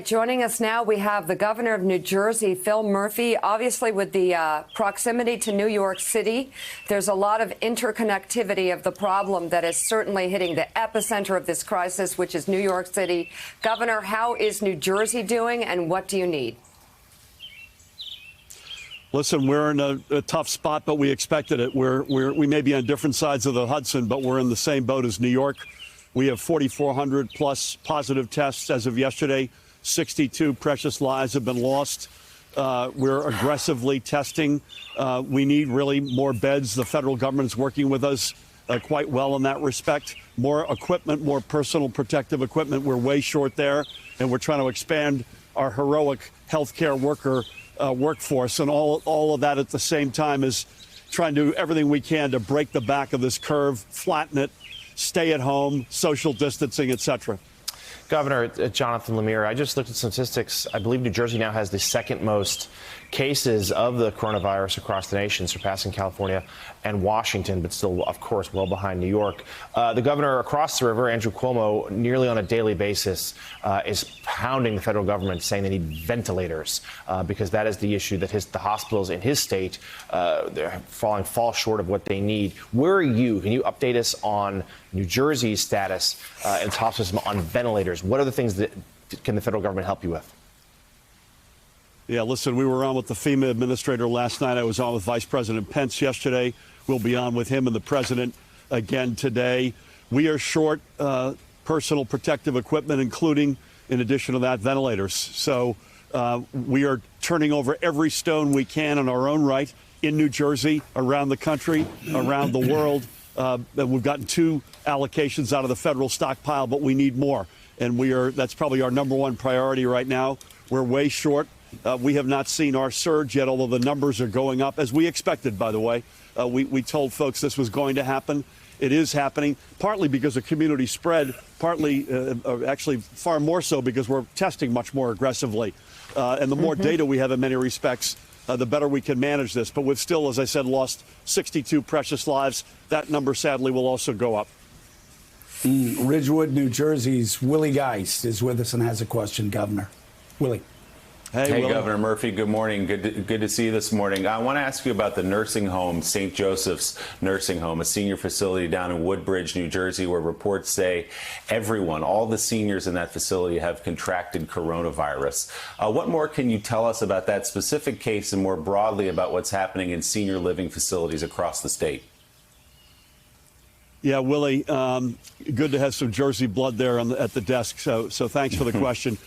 Joining us now, we have the governor of New Jersey, Phil Murphy. Obviously, with the proximity to New York City, there's a lot of interconnectivity of the problem that is certainly hitting the epicenter of this crisis, which is New York City. Governor, how is New Jersey doing, and what do you need? Listen, we're in a tough spot, but we expected it. We may be on different sides of the Hudson, but we're in the same boat as New York. We have 4,400 plus positive tests as of yesterday. 62 precious lives have been lost. We're aggressively testing. We need really more beds. The federal government is working with us quite well in that respect. More equipment, more personal protective equipment. We're way short there, and we're trying to expand our heroic healthcare workforce. And all of that at the same time is trying to do everything we can to break the back of this curve, flatten it, stay at home, social distancing, et cetera. Governor Jonathan Lemire, I just looked at statistics. I believe New Jersey now has the second most cases of the coronavirus across the nation, surpassing California and Washington, but still, of course, well behind New York. The governor across the river, Andrew Cuomo, nearly on a daily basis is pounding the federal government, saying they need ventilators because that is the issue that the hospitals in his state, they're fall short of what they need. Where are you? Can you update us on New Jersey's status in the hospital system on ventilators? What are the things that can the federal government help you with? Yeah, listen, we were on with the FEMA administrator last night. I was on with Vice President Pence yesterday. We'll be on with him and the president again today. We are short personal protective equipment, including, in addition to that, ventilators. So we are turning over every stone we can in our own right in New Jersey, around the country, around the world. We've gotten 2 allocations out of the federal stockpile, but we need more. And that's probably our number one priority right now. We're way short. We have not seen our surge yet, although the numbers are going up, as we expected, by the way. We told folks this was going to happen. It is happening, partly because of community spread, partly, actually far more so because we're testing much more aggressively. And the more data we have in many respects, the better we can manage this. But we've still, as I said, lost 62 precious lives. That number, sadly, will also go up. Ridgewood, New Jersey's Willie Geist is with us and has a question, Governor. Willie. Hey, Governor Murphy, good morning. Good to see you this morning. I want to ask you about the nursing home, St. Joseph's Nursing Home, a senior facility down in Woodbridge, New Jersey, where reports say all the seniors in that facility have contracted coronavirus. What more can you tell us about that specific case and more broadly about what's happening in senior living facilities across the state? Yeah, Willie, good to have some Jersey blood there at the desk. So thanks for the question.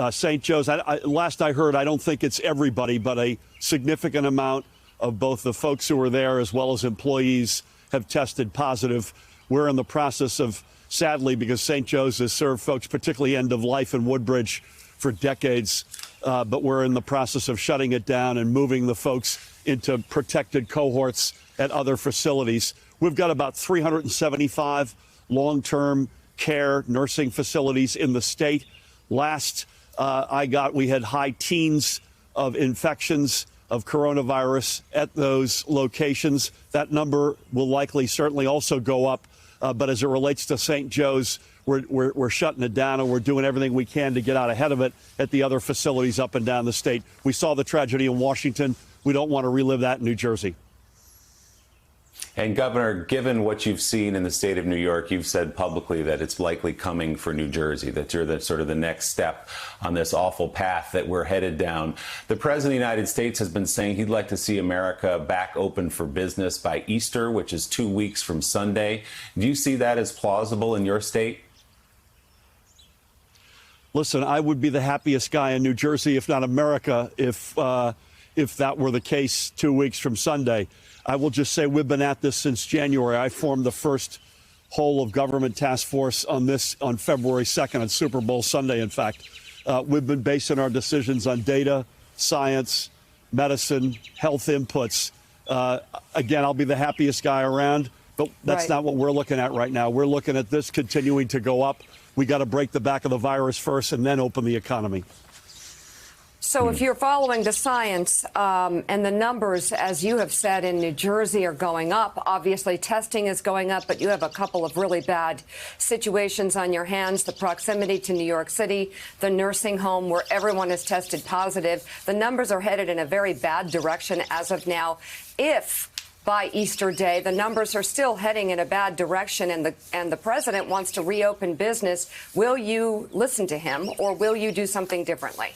St. Joe's, last I heard, I don't think it's everybody, but a significant amount of both the folks who were there as well as employees have tested positive. We're in the process of, sadly, because St. Joe's has served folks, particularly end of life in Woodbridge, for decades, but we're in the process of shutting it down and moving the folks into protected cohorts at other facilities. We've got about 375 long-term care nursing facilities in the state. Last we had high teens of infections of coronavirus at those locations. That number will likely certainly also go up. But as it relates to St. Joe's, we're shutting it down and we're doing everything we can to get out ahead of it at the other facilities up and down the state. We saw the tragedy in Washington. We don't want to relive that in New Jersey. And Governor, given what you've seen in the state of New York, you've said publicly that it's likely coming for New Jersey, that you're the next step on this awful path that we're headed down. The President of the United States has been saying he'd like to see America back open for business by Easter, which is 2 weeks from Sunday. Do you see that as plausible in your state? Listen, I would be the happiest guy in New Jersey, if not America, if that were the case 2 weeks from Sunday. I will just say we've been at this since January. I formed the first whole of government task force on this on February 2nd, on Super Bowl Sunday, in fact. We've been basing our decisions on data, science, medicine, health inputs. Again, I'll be the happiest guy around, but that's not what we're looking at right now. We're looking at this continuing to go up. We got to break the back of the virus first and then open the economy. So if you're following the science and the numbers, as you have said, in New Jersey are going up, obviously testing is going up, but you have a couple of really bad situations on your hands, the proximity to New York City, the nursing home where everyone is tested positive. The numbers are headed in a very bad direction as of now. If by Easter Day the numbers are still heading in a bad direction and the president wants to reopen business, will you listen to him or will you do something differently?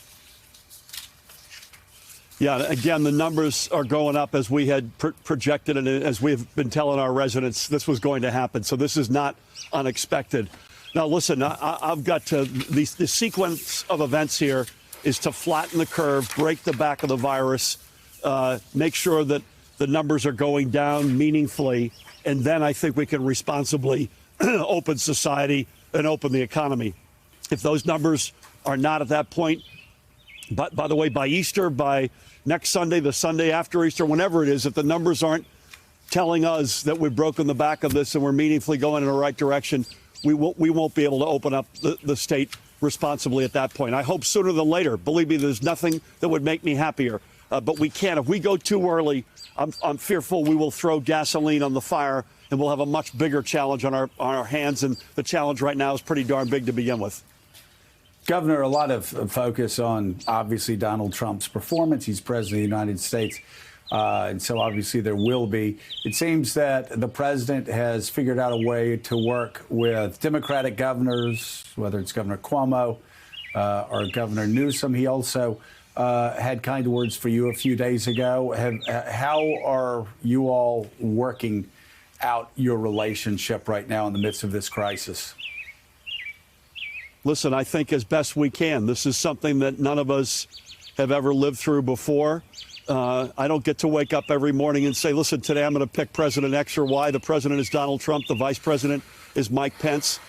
Yeah, again, the numbers are going up as we had projected, and as we've been telling our residents, this was going to happen. So this is not unexpected. Now, listen, I've got to the sequence of events here is to flatten the curve, break the back of the virus, make sure that the numbers are going down meaningfully, and then I think we can responsibly open society and open the economy. If those numbers are not at that point, but by the way, by Easter, by next Sunday, the Sunday after Easter, whenever it is, if the numbers aren't telling us that we've broken the back of this and we're meaningfully going in the right direction, we won't be able to open up the state responsibly at that point. I hope sooner than later. Believe me, there's nothing that would make me happier. But we can't. If we go too early, I'm fearful we will throw gasoline on the fire and we'll have a much bigger challenge on our hands. And the challenge right now is pretty darn big to begin with. Governor, a lot of focus on, obviously, Donald Trump's performance. He's president of the United States. And so obviously there will be. It seems that the president has figured out a way to work with Democratic governors, whether it's Governor Cuomo or Governor Newsom. He also had kind words for you a few days ago. How are you all working out your relationship right now in the midst of this crisis? Listen, I think as best we can. This is something that none of us have ever lived through before. I don't get to wake up every morning and say, listen, today I'm going to pick President X or Y. The president is Donald Trump. The vice president is Mike Pence.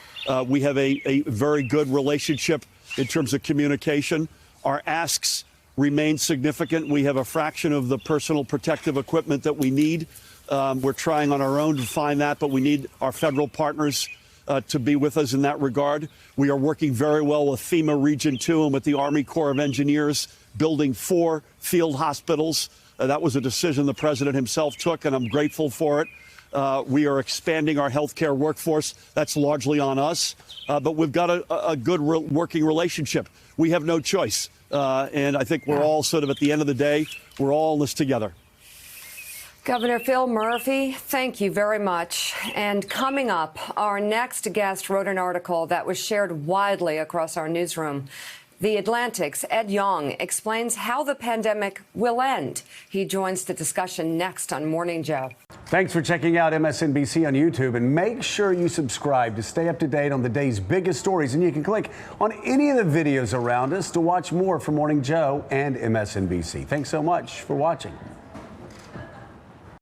We have a very good relationship in terms of communication. Our asks remain significant. We have a fraction of the personal protective equipment that we need. We're trying on our own to find that, but we need our federal partners to be with us in that regard. We are working very well with FEMA Region 2 and with the Army Corps of Engineers, building 4 field hospitals. That was a decision the president himself took, and I'm grateful for it. We are expanding our healthcare workforce. That's largely on us, but we've got a good working relationship. We have no choice, and I think we're all sort of, at the end of the day, we're all in this together. Governor Phil Murphy, thank you very much. And coming up, our next guest wrote an article that was shared widely across our newsroom. The Atlantic's Ed Yong explains how the pandemic will end. He joins the discussion next on Morning Joe. Thanks for checking out MSNBC on YouTube, and make sure you subscribe to stay up to date on the day's biggest stories. And you can click on any of the videos around us to watch more from Morning Joe and MSNBC. Thanks so much for watching.